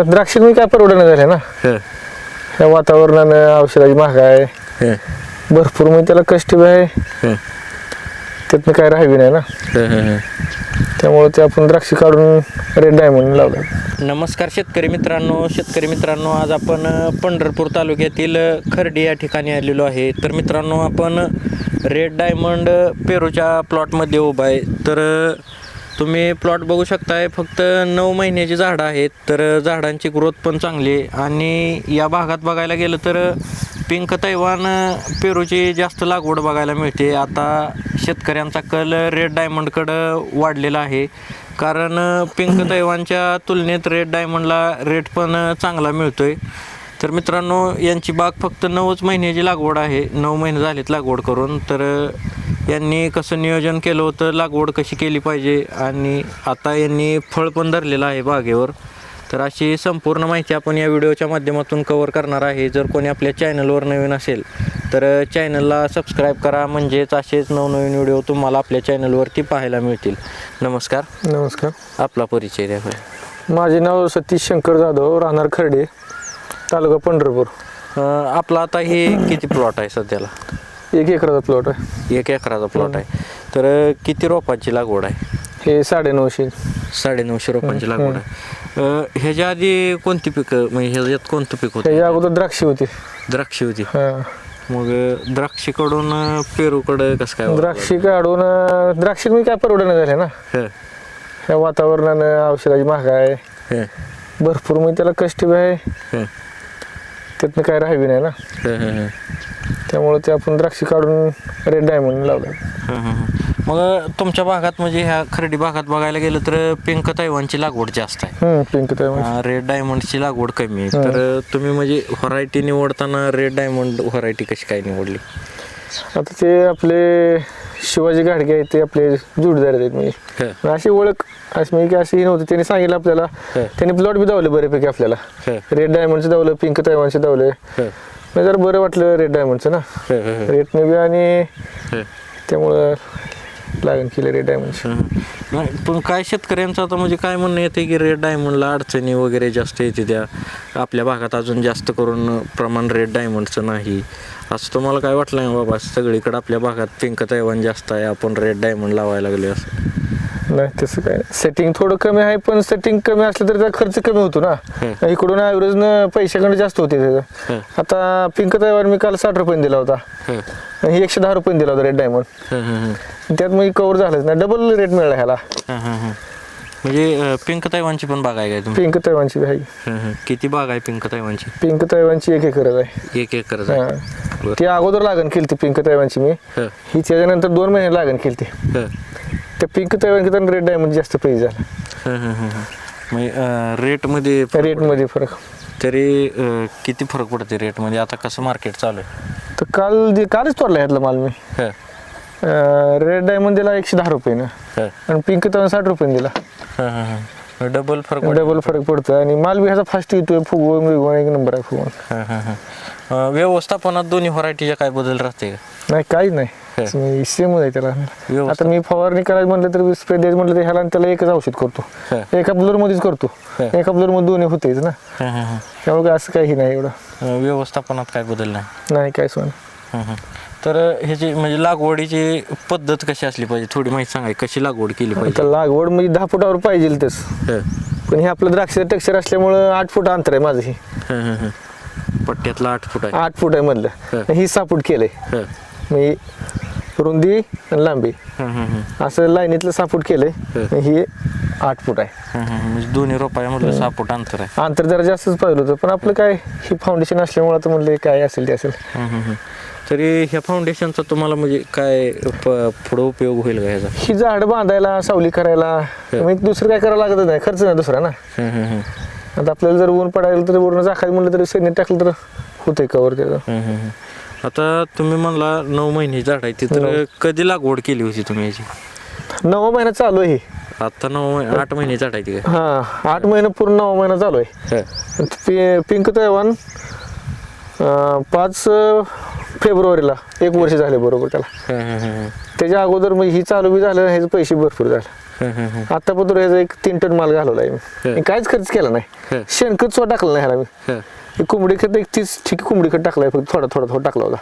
द्राक्ष मी काय परवडणं झाले ना या वातावरणानं औषधाची महाग आहे भरपूर म्हणजे त्याला कष्ट बी आहे त्यातनं काय राहावी नाही ना त्यामुळे ते आपण द्राक्ष काढून रेड डायमंड लावलं. नमस्कार शेतकरी मित्रांनो आज आपण पंढरपूर तालुक्यातील खर्डी या ठिकाणी आलेलो आहे. तर मित्रांनो आपण रेड डायमंड पेरूच्या प्लॉटमध्ये उभा आहे. तर तुम्ही प्लॉट बघू शकताय, फक्त 9 महिन्याची झाडं आहेत. तर झाडांची ग्रोथ पण चांगली आहे आणि या भागात बघायला गेलं तर पिंक तैवान पेरूची जास्त लागवड बघायला मिळते. आता शेतकऱ्यांचा कल रेड डायमंडकडं वाढलेला आहे, कारण पिंक तैवानच्या तुलनेत रेड डायमंडला रेट पण चांगला मिळतोय. तर मित्रांनो यांची बाग फक्त 9च महिन्याची लागवड आहे. 9 महिने झालेत लागवड करून. तर यांनी कसं नियोजन केलं होतं, लागवड कशी केली पाहिजे आणि आता यांनी फळ पण धरलेलं आहे बागेवर. तर अशी संपूर्ण माहिती आपण या व्हिडिओच्या माध्यमातून कव्हर करणार आहे. जर कोणी आपल्या चॅनलवर नवीन असेल तर चॅनलला सबस्क्राईब करा, म्हणजेच असेच नवनवीन व्हिडिओ तुम्हाला आपल्या चॅनलवरती पाहायला मिळतील. नमस्कार. नमस्कार. आपला परिचय द्या. माझे नाव सतीश शंकर जाधव, राहणार खर्डे, तालुका पंढरपूर. आपला आता हे किती प्लॉट आहे सध्याला? 1 एकराचा प्लॉट आहे. 1 एकराचा प्लॉट आहे. तर किती रोपांची लागवड आहे? हे 950. 950 रोपांची लागवड आहे. ह्याच्या आधी कोणती पिकं, म्हणजे ह्याच्यात कोणतं पीक होतं? त्याच्या अगोदर द्राक्ष होती. द्राक्षी होती. हां, मग द्राक्षीकडून पेरूकडं कसं काय? द्राक्ष काढून द्राक्ष मी काय परवडणं झाले ना या वातावरणानं औषधाची महाग आहे भरपूर म्हणजे त्याला कष्ट बी आहे त्यातनं काय राहावी नाही ना त्यामुळे ते आपण द्राक्ष काढून रेड डायमंड लावलं. मग तुमच्या भागात, म्हणजे ह्या खर्डी भागात बघायला गेलं तर पिंक तैवानची लागवड जास्त आहे, पिंक तैवान. रेड डायमंडची लागवड कमी आहे. तर तुम्ही म्हणजे व्हरायटी निवडताना रेड डायमंड व्हरायटी कशी काय निवडली? आता ते आपले शिवाजी घाडगे आहेत, ते आपले जोडीदार आहेत. मी अशी ओळख अशी नव्हती, त्यांनी सांगितलं आपल्याला. त्यांनी प्लॉट बी दावले बऱ्यापैकी आपल्याला. रेड डायमंडचं दावलं, पिंक तैवानचे दावले. जरा बरं वाटलं रेड डायमंडचं ना, रेटने बी आणि त्यामुळं लागण केलं रेड डायमंड. पण काय शेतकऱ्यांचं आता म्हणजे काय म्हणणं येते की रेड डायमंडला अडचणी वगैरे जास्त येते, त्या आपल्या भागात अजून जास्त करून प्रमाण रेड डायमंडचं नाही, असं तुम्हाला काय वाटलं नाही बाबा? सगळीकडे आपल्या भागात पिंक तैवान जास्त आहे, आपण रेड डायमंड लावायला लागले असं? नाही, तसं काय, सेटिंग थोडं कमी आहे, पण सेटिंग कमी असलं तरी त्याचा खर्च कमी होतो ना. इकडून ॲव्हरेजनं पैशाकडे जास्त होते त्याचं. आता पिंक तैवान मी काल 60 रुपये दिला होता, ही 110 रुपये दिला होता रेड डायमंड. त्यात मग कव्हर झालंच नाही, डबल रेट मिळाला ह्याला. म्हणजे पिंक तैवानची पण बाग आहे काय तुम्ही? पिंक तैवानची आहे. किती बाग आहे पिंक तैवानची? पिंक तैवानची 1 एकरच आहे. 1 एकर आहे. ती अगोदर लागण केली ती पिंक तैवानची मी, ही त्याच्यानंतर 2 महिने लागण केली ती. त्या पिंक तैवान रेड डायमंड जास्त पैसे झाला. रेटमध्ये फरक. तरी किती फरक पडते रेटमध्ये? आता कसं मार्केट चालू आहे? तर कालच तोडला ह्यातला माल मी. रेड डायमंड दिला 110 रुपयेनं आणि पिंक तैवान 60 रुपये दिला. डबल फरक पडतो आणि माल बी ह्याचा फास्ट येतोय, फुगवून 1 नंबर आहे फुगवून. व्यवस्थापनात दोन्ही व्हरायटीच्या काय बदल राहते का? नाही, काहीच नाही, सेमच आहे त्याला. आता मी फवारणी करायला म्हटलं तर स्प्रे द्यायचं म्हटलं तर ह्याला त्याला एकच औषध करतो, एका ब्लोअर मध्येच करतो. एका ब्लोअर मध्ये दोन्ही होतेच ना, त्यामुळे असं काही नाही एवढं. व्यवस्थापनात काय बदल नाही काय सोन. तर ह्याची म्हणजे लागवडीची पद्धत कशी असली पाहिजे, थोडी माहिती सांगा, कशी लागवड केली पाहिजे? लागवड म्हणजे 10 फुटावर पाहिजे तस, पण हे आपलं द्राक्ष टेक्स्चर असल्यामुळं 8 फूट अंतर आहे माझं. हे पट्ट्यातला 8 फूट आहे. 8 फूट आहे मधलं, ही 6 फूट केलंय. मी रुंदी आणि लांबी असं लाईनीतलं 6 फूट केलंय, ही 8 फूट आहे. म्हणजे दोन्ही रोपायामधलं 6 फूट अंतर आहे. अंतर जरा जास्तच पाहिलं होतं, पण आपलं काय ही फाउंडेशन असल्यामुळे आता म्हणलं काय असेल ते असेल. तरी ह्या फाउंडेशनचा तुम्हाला म्हणजे काय पुढं उपयोग होईल का ह्याचा? ही झाडं बांधायला, सावली करायला, दुसरं काय करायला लागत नाही, खर्च नाही दुसरा ना. आता आपल्याला जर ऊन पडायला तर वरून झाकायला म्हणलं तरी सैन्यात टाकलं तर होतंय कवर त्याचं. आता तुम्ही म्हणला 9 महिने झाड आहे ती, तर कधी लागवड केली होती तुम्ही याची? 9वा महिना चालू आहे. आता 8 महिने झाड आहे ती काय? 8 महिने पूर्ण 9वा महिना चालू आहे. पिंक तैवान 5 फेब्रुवारीला 1 वर्ष झाले बरोबर त्याला. त्याच्या अगोदर मग ही चालू बी झालं, ह्याचे पैसे भरपूर झाले. आता पण ह्याचा एक 3 टन माल घालवला आहे मी काहीच खर्च केला नाही शेणखत सुद्धा टाकलं नाही ह्याला मी कोंबडी खत एक 30 ठीक कोंबडी खत टाकलाय फक्त थोडा थोडा थोडा टाकला होता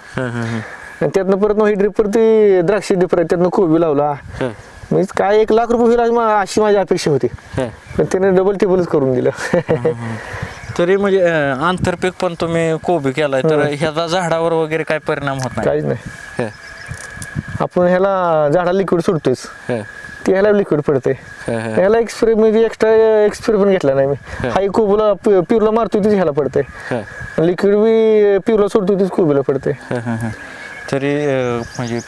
आणि त्यातनं परत मग ड्रिपर ती द्राक्ष ड्रिपर त्यातनं कोबी लावला मी काय 1 लाख रुपये होईल अशी माझी अपेक्षा होती पण त्याने डबल टिबलच करून दिलं तरी म्हणजे आंतरपीक पण तुम्ही कोबी केलाय तर ह्याचा झाडावर वगैरे काय परिणाम होत नाही? काहीच नाही आपण ह्याला झाडा लिक्विड सोडतोयच ती ह्याला लिक्विड पडते ह्याला एक्सप्रे म्हणजे एक्स्ट्रा एक्सप्रे पण घेतला नाही मी हा कोबीला पिवला मारतोय तीच ह्याला पडते लिक्विड बी पिवला सोडतोय तीच कोबीला पडते तरी म्हणजे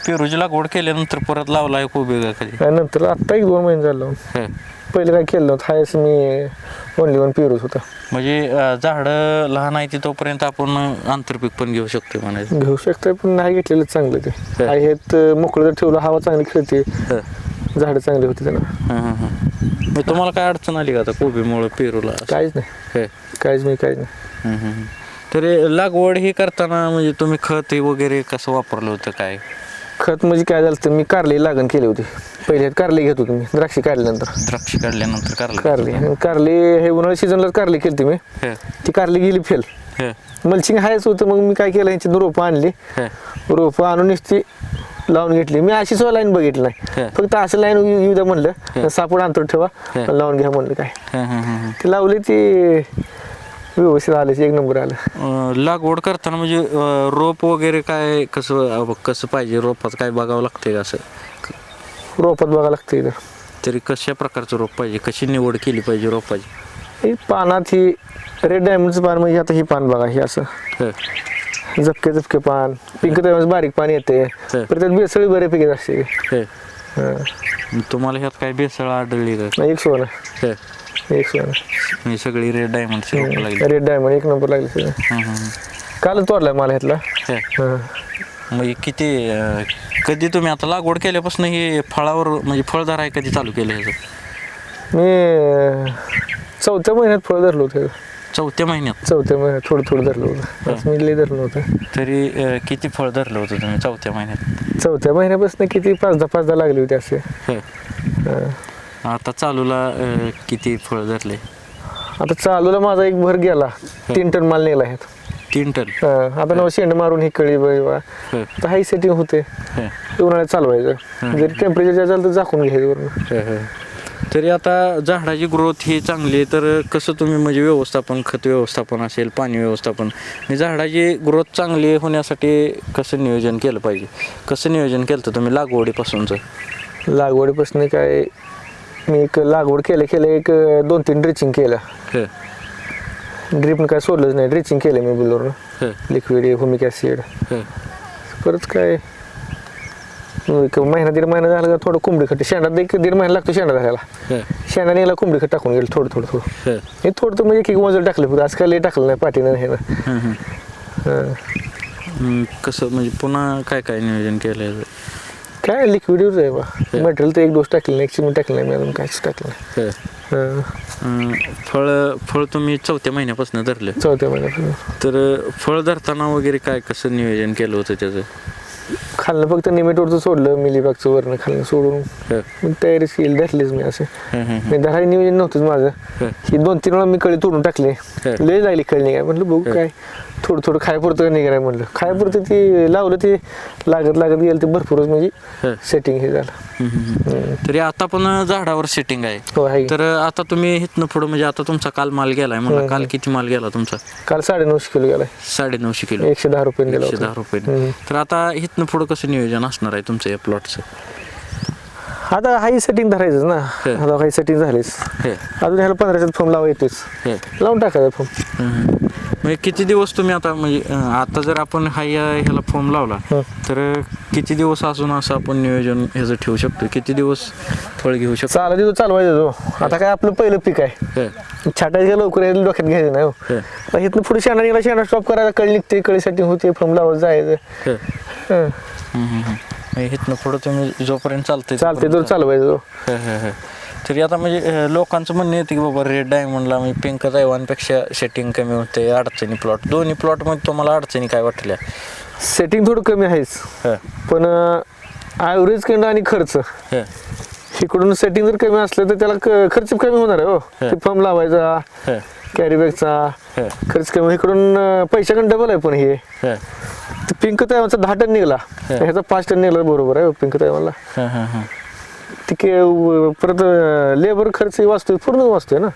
पेरूची लागवड केल्यानंतर परत लावला आहे कोबी का कधी? नंतर आता 1-2 महिने झालं पहिले काय केलं नव्हतं हायस मी ओनली 1 पेरूच होता म्हणजे झाडं लहान आहे तोपर्यंत आपण आंतरपीक पण घेऊ शकतो म्हणायचं घेऊ शकतोय पण नाही घेतलेलं चांगलं ते आहेत मोकळं जर ठेवलं हवा चांगली खेळते झाडं चांगली होती त्यांना तुम्हाला काय अडचण आली का आता कोबीमुळे पेरूला? काहीच नाही काहीच नाही तरी लागवड ही करताना म्हणजे तुम्ही खत वगैरे कसं वापरलं होतं काय? खत म्हणजे काय झालं तर मी कारली लागण केली होती पहिले कारली घेत होतो मी द्राक्षी काढल्यानंतर कारली हे उन्हाळ्या सीझनला कारली केली मी ती कारली गेली फेल मल्चिंग हायच होतं मग मी काय केलं यांची रोपं आणली रोपं आणून ती लावून घेतली मी अशीच लाईन बघितली नाही फक्त असं लाईन येऊ द्या म्हणलं सापड अंतर ठेवा लावून घ्या म्हणलं काय ती लावली ती व्यवस्थित आले 1 नंबर आलं लागवड करताना म्हणजे रोप वगैरे काय कसं पाहिजे रोपात काय बघावं लागते का असं? रोपात बघावं लागतं इथं तरी कशा प्रकारचं रोप पाहिजे कशी निवड केली पाहिजे रोपाची? ही पानात ही रेड डायमंडचं पान म्हणजे आता ही पान बघा ही असं झपके पान पिंक डायमंड बारीक पान येते तर त्यात बेसळी बऱ्यापैकी असते तुम्हाला ह्यात काय बेसळ आढळली का? एक सोनं म्हणजे सगळी red diamond red diamond 1 number लागले सगळं काल तोडलाय मला ह्यातला मग किती कधी तुम्ही आता लागवड केल्यापासून हे फळावर म्हणजे फळदार आहे कधी चालू केलं ह्याचं? मी 4थ्या महिन्यात फळ धरलं होतं 4थ्या महिन्यात थोडं धरलं होतं मी लई धरलं होतं तरी किती फळ धरलं होतं तुम्ही 4थ्या महिन्यात? 4थ्या महिन्यापासून किती 5-10 लागली होती असे आता चालूला किती फळ धरले? आता चालूला माझा एक भर गेला 3 टन माल नेला आहे 3 टन आता नव शेंड मारून ही कळी तर हाई सेटिंग होते उन्हाळ्यात चालवायचं जरी टेम्परेचर झालं तर झाकून घ्यायचं तरी आता झाडाची ग्रोथ ही चांगली आहे तर कसं तुम्ही म्हणजे व्यवस्थापन खत व्यवस्थापन असेल पाणी व्यवस्थापन झाडाची ग्रोथ चांगली होण्यासाठी कसं नियोजन केलं पाहिजे कसं नियोजन केलं तुम्ही लागवडीपासूनचं? लागवडीपासून काय मी एक लागवड केलं एक 2-3 ड्रिचिंग केलं ड्रिपनं काय सोडलंच नाही ड्रिचिंग केलं मी बुलरनं लिक्विड ह्युमिक ॲसिड परत काय 1 महिना 1.5 महिना झाला का थोडं कोंबडी खत शेणात 1-1.5 महिना लागतो शेणा झाल्याला शेणाने याला कोंबडी खत टाकून गेलं थोडं हे थोडं म्हणजे 1 मजल टाकलं फक्त आज काय टाकलं नाही पाठीनं हे ना कसं म्हणजे पुन्हा काय नियोजन केलं काय लिक्विड यूज आहे बा मटेरियल तर 1 डोस टाकलं नाही 1 चिमूट टाकलं नाही मी अजून काहीच टाकलं नाही फळ तुम्ही 4थ्या महिन्यापासून धरलं 4थ्या महिन्यापासून तर फळ धरताना वगैरे काय कसं नियोजन केलं होतं त्याचं? खाल्लं फक्त निमेटोरचं सोडलं मिलीबागचं वरनं खाल्लं सोडून तयारीच केली धरलीच मी असं मी धरायला नियोजन नव्हतंच माझं ही 2-3 वेळा मी कळी तोडून टाकले लय लागली कळी निघाय म्हटलं बघू काय थोडं खायपुरतं निघाय म्हटलं खायपुरतं ती लावलं ते लागत गेलं ते भरपूरच म्हणजे सेटिंग हे झालं तरी आता पण झाडावर सेटिंग आहे तर आता तुम्ही इथनं पुढं म्हणजे आता तुमचा काल माल गेलाय म्हणलं काल किती माल गेला तुमचा? काल 950 किलो गेलाय 950 किलो 110 रुपये गेला 110 रुपये तर आता इथनं पुढं कसं नियोजन असणार आहे तुमचं या प्लॉटचं? आता हाई सेटिंग धरायचंच ना आता हाई सेटिंग झालीच अजून ह्याला 15चा फॉर्म लावा येतेच लावून टाकायचा फॉर्म म्हणजे किती दिवस तुम्ही आता म्हणजे आता जर आपण ह्याला फॉर्म लावला तर किती दिवस अजून असं आपण नियोजन ह्याचं ठेवू शकतो किती दिवस फळ घेऊ शकतो? चालवायचं आता काय आपलं पहिलं पीक आहे छाटायचं लवकर डोक्यात घ्यायचं नाही हो इथनं पुढे शेणा स्टॉप करायला कळी निघते कळी सेटिंग होते फॉर्म लावत जायचं इथनं पुढं तुम्ही जोपर्यंत चालते तर चालवायचं तरी आता म्हणजे लोकांचं म्हणणं येते की बाबा रेड डायमंडला म्हणजे पिंक तैवानपेक्षा सेटिंग कमी होते अडचणी दोन्ही प्लॉटमध्ये तुम्हाला अडचणी काय वाटल्या? सेटिंग थोडं कमी आहेच पण ॲव्हरेज कंड आणि खर्च इकडून सेटिंग जर कमी असलं तर त्याला खर्च कमी होणार आहे. हो फॉर्म लावायचा, कॅरी बॅगचा खर्च कमी. इकडून पैशाकडे डबल आहे. पण हे पिंक तैवानचा 10 टन निघाला, ह्याचा 5 टन निघाला. बरोबर आहे पिंक तैवानला. परत लेबर खर्च वाचतोय, पूर्ण वाचतोय ना.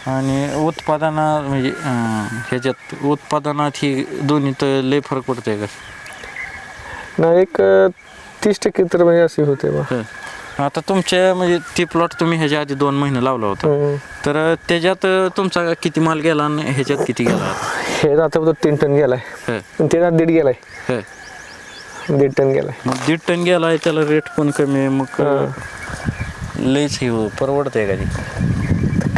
आणि उत्पादना म्हणजे ह्याच्यात उत्पादनात ही दोन्ही तर लय फरक पडतोय का? नाही, एक 30% तर म्हणजे असे होते बा. आता तुमच्या म्हणजे ती प्लॉट तुम्ही ह्याच्या आधी 2 महिने लावला होता, तर त्याच्यात तुमचा किती माल गेला आणि ह्याच्यात किती गेला? हे आता 3 टन गेलाय, त्याच्यात 1.5 गेलाय. 1.5 टन गेलाय. मग 1.5 टन गेलाय, त्याला रेट पण कमी आहे. मग लयच हे परवडतंय का ते?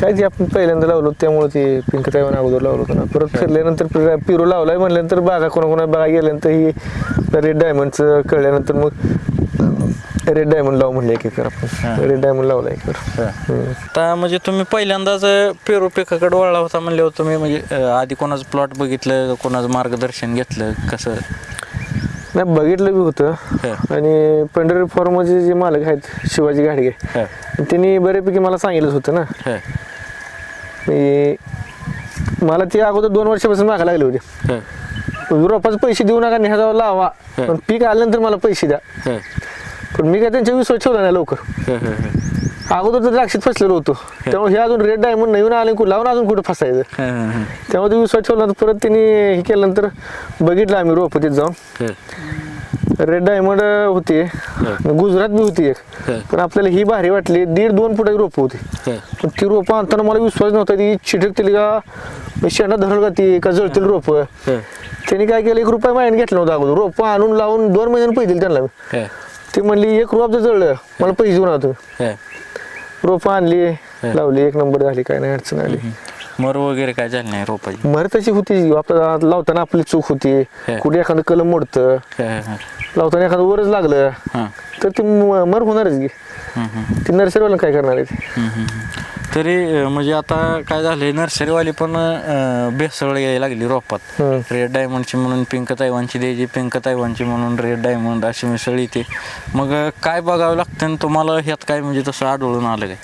काय जे आपण पहिल्यांदा लावलो त्यामुळे ते पिंक तैवान अगोदर लावलं होतं ना. परत फिरल्यानंतर पिरू लावलाय म्हणल्यानंतर बागा कोणा बागा गेल्यानंतर ही रेड डायमंडचं कळल्यानंतर मग रेड डायमंड लावू म्हणले एक एकर. आपण रेड डायमंड लावला एक एकर. आता म्हणजे तुम्ही पहिल्यांदाच पेरू पिकाकडे वळला होता म्हणल्यावर तुम्ही म्हणजे आधी कोणाचं प्लॉट बघितलं, कोणाचं मार्गदर्शन घेतलं कसं? नाही, बघितलं बी होतं. आणि पंढरी फॉर्मचे जे मालक आहेत शिवाजी घाडगे, त्यांनी बऱ्यापैकी मला सांगितलंच होतं ना. मला ते अगोदर 2 वर्षापासून मागा लागले होते, रोपाचे पैसे देऊ नका, ह्याचा लावा, पण पीक आल्यानंतर मला पैसे द्या. पण मी काय त्यांच्या विश्वास ठेवला नाही लवकर. अगोदर तर द्राक्षात फसलेलो होतो, त्यामुळे हे अजून रेड डायमंड नवीन आले लावून अजून कुठं फसायचं. त्यामुळे विश्वास ठेवला. परत त्यांनी हे केल्यानंतर बघितलं आम्ही रोप तिथे जाऊन. रेड डायमंड होती, गुजरात बी होती एक, पण आपल्याला ही भारी वाटली. 1.5-2 फुटाची रोप होती. पण ती रोपं आणताना मला विश्वास नव्हता ती चिटकतील का, शेंडा धरल का, ती का जळतील रोप. त्यांनी काय केलं, 1 रुपया मायने घेतलं नव्हतं अगोदर. रोपं आणून लावून 2 महिन्यांनी पैसे दिले त्यांना. ती म्हणली 1 रोप जर जळलं मला पैसे देऊन तुम्ही. रोपं आणली, लावली, 1 नंबर झाली, काय नाही अडचण आली. मर वगैरे काय झालं नाही रोपाची? मर तशी होती, आपल्याला लावताना आपली चूक होती. कुठे एखादं कलम मोडतं, लावताना एखादं वरच लागलं तर ती मर होणारच की. ती नर्सरीवाला काय करणार आहे? तरी म्हणजे आता काय झालंय, नर्सरीवाली पण भेसळ यायला लागली रोपात. रेड डायमंडची म्हणून पिंक तैवानची द्यायची, पिंक तैवानची म्हणून रेड डायमंड, अशी मिसळ येते. मग काय बघावं लागतं आणि तुम्हाला ह्यात काय म्हणजे तसं आढळून आलं काय?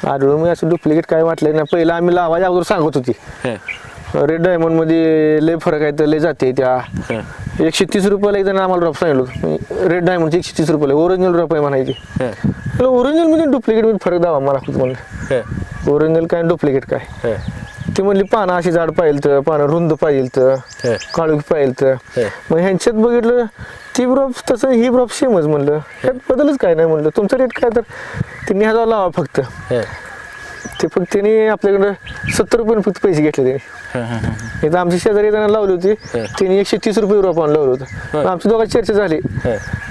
आढळून मी असं डुप्लिकेट काय वाटलं नाही. पहिलं आम्ही लावायच्या अगोदर सांगत होती रेड डायमंड मध्ये लय फरक आहे, तर लय जाते. त्या 130 रुपयाला इथं आम्हाला ड्रॉप सांगितलं. रेड डायमंडचे 130 रुपयाला ओरिजिनल ड्रॉप आहे म्हणायची. ओरिजिनल मध्ये डुप्लिकेट मध्ये फरक दावा मला म्हणलं. ओरिजिनल काय डुप्लिकेट काय? ती म्हणली पानं अशी जाड पाहिजे तर, पानं रुंद पाहिजे तर, काळूक पाहिजे तर. मग ह्यांच्यात बघितलं ती ब्रॉप तसं ही ब्रॉप सेमच. म्हणलं ह्यात बदलच काय नाही. म्हणलं तुमचा रेट काय, तर त्यांनी ह्याचा लावा फक्त. ते फक्त त्यांनी आपल्याकडं 70 रुपये फक्त पैसे घेतले त्यांनी. इथं आमची शेजारी त्यांना लावली होती, त्यांनी 130 रुपये रोप आणलं होतं. आमच्या दोघांची चर्चा झाली,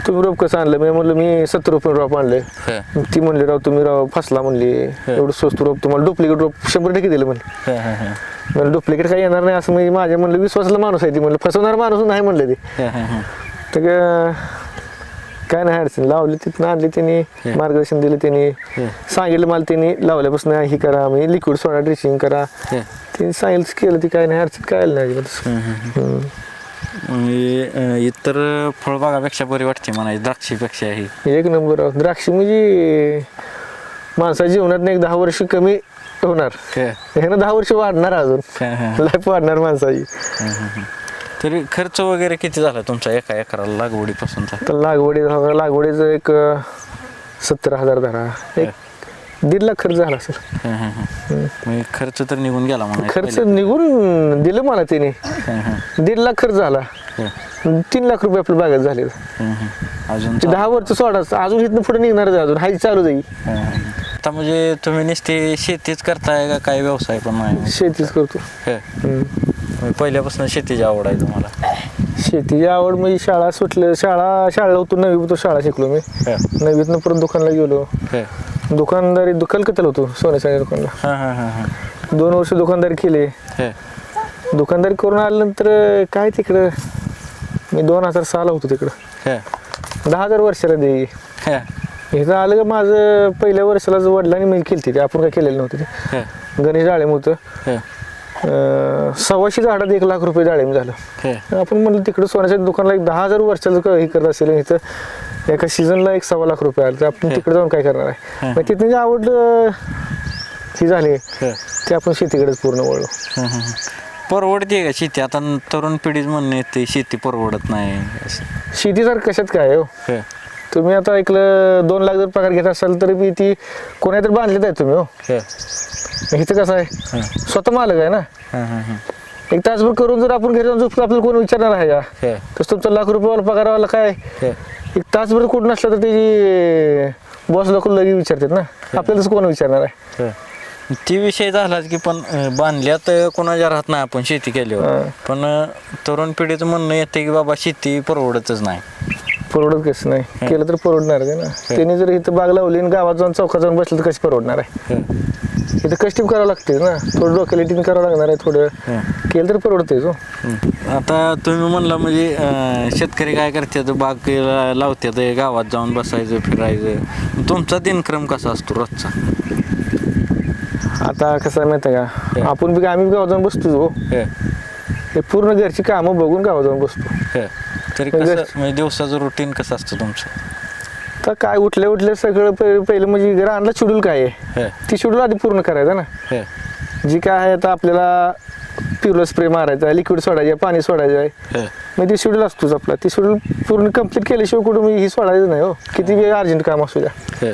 तुम्ही रोप कसं आणलं? मी म्हणलं मी 70 रुपये रोप आणले. ती म्हणली राव तुम्ही राव फसला म्हणली, एवढं स्वस्त रोप तुम्हाला डुप्लिकेट रोप 100% दिलं म्हणलं. मला डुप्लिकेट काही येणार नाही असं म्हणजे माझ्या म्हणलं विश्वासाला माणूस आहे ती. म्हणलं फसवणार माणूस नाही म्हणलं ते. तर काय नाही अडचण. लावली तिथून आणली त्यांनी, मार्गदर्शन दिलं त्यांनी, सांगितलं मला त्यांनी लावल्यापासून ही करा, म्हणजे लिक्विड सोडा ड्रेसिंग करा. त्यांनी सांगितलं केलं, ती काय नाही अडचण काय नाही अजिबात. इतर फळबागापेक्षा बरी वाटते म्हणा द्राक्षीपेक्षा. ही 1 नंबर. द्राक्ष म्हणजे माणसाच्या जीवनात 10 वर्ष कमी होणार, ह्यानं 10 वर्ष वाढणार, अजून लाईफ वाढणार माणसाची. तरी खर्च वगैरे किती झाला तुमचा एका एकराला लागवडीपासूनचा? तर लागवडीचं एक 70,000 धरा, एक 1.5 लाख खर्च झाला सर. खर्च तर निघून गेला म्हणा. खर्च निघून दिलं मला त्याने. 1.5 लाख खर्च झाला, 3 लाख रुपये आपल्या बागात झाले. अजून 10 वर्ष सोडा, अजून इथनं पुढे निघणारच, अजून हाय चालू जाईल. आता म्हणजे तुम्ही नुसते शेतीच करताय का काय व्यवसाय पण नाही? शेतीच करतो. पहिल्यापासून शेतीची आवड आहे तुम्हाला? शेतीची आवड म्हणजे शाळा सुटलं, शाळेला होतो, 9वी होतो शाळा शिकलो मी. 9वीतनं परत दुकानला गेलो. दुकानदारी कलकत्याला होतो, सोन्याच्या दुकानला. 2 वर्ष दुकानदारी केली. दुकानदारी करून आल्यानंतर काय तिकडं मी 2006 होतो तिकडं. 10,000 वर्षाला दे. इथं आलं का माझं पहिल्या वर्षाला वडिलांनी मी केली ते, आपण काय केलेलं नव्हतं ते. गणेश डाळिंब होतं. 125 झाडात 1 लाख रुपये डाळिंब झालं. आपण म्हणलं तिकडं सोन्याच्या दुकानला 10,000 वर्षाला हे करत असेल, इथं एका सीझनला 1.25 लाख रुपये आले तर आपण तिकडे जाऊन काय करणार आहे. मग तिथून जी आवड ही झाली ते आपण शेतीकडेच पूर्ण वळलो. परवडते का शेती? आता तरुण पिढीच म्हणणं येते शेती परवडत नाही असं. शेती जर कशात काय हो, तुम्ही आता ऐकलं 2 लाख जर पगार घेत असाल तरी बी ती कोणातरी बांधलेत आहे तुम्ही हो. इथं कसं आहे स्वतः मालक आहे ना. एक तासभर करून जर आपण घरी जाऊन झोपतो आपल्याला कोण विचारणार आहे का? तसं तुमचा लाख रुपये पगारवाला काय एक तासभर कुठं नसला तर त्याची बॉस लोक लगेच विचारतात ना, आपल्याला तसं कोण विचारणार आहे. ती विषय झालाच की पण बांधल्यात कोणाच्या राहत नाही आपण शेती केल्यावर. पण तरुण पिढीचं म्हणणं येते की बाबा शेती परवडतच नाही. परवडत कसं नाही, केलं तर परवडणार आहे ना. त्यांनी जर इथं बाग लावली आणि गावात जाऊन चौकात जाऊन बसलं तर कशी परवडणार आहे. इथं कष्ट करावं लागते ना, थोडं डोक्याला करावं लागणार आहे, थोडं केलं तर परवडते. आता तुम्ही म्हणला म्हणजे शेतकरी काय करतात बाग लावतात गावात जाऊन बसायचं फिरायचं. तुमचा दिनक्रम कसा असतो रोजचा? आता कसं आहे माहिती आहे का, आपण बी आम्ही गावात जाऊन बसतो हो. हे पूर्ण घरची कामं बघून गावात जाऊन बसतो. तरी कसं म्हणजे दिवसाचं रुटीन कसं असतं तुमचं? तर काय उठले सगळं पहिलं म्हणजे रानाला शेड्यूल काय आहे ती शेड्यूल आधी पूर्ण करायचं ना. जी काय आहे आता आपल्याला पिवलं स्प्रे मारायचा आहे, लिक्विड सोडायचं आहे, पाणी सोडायचं आहे, मग ती शेड्यूल असतोच आपला. ती शेड्यूल पूर्ण कंप्लीट केल्याशिवाय कुठं मी ही सोडायचं नाही हो, किती वेळ अर्जंट काम असू द्या.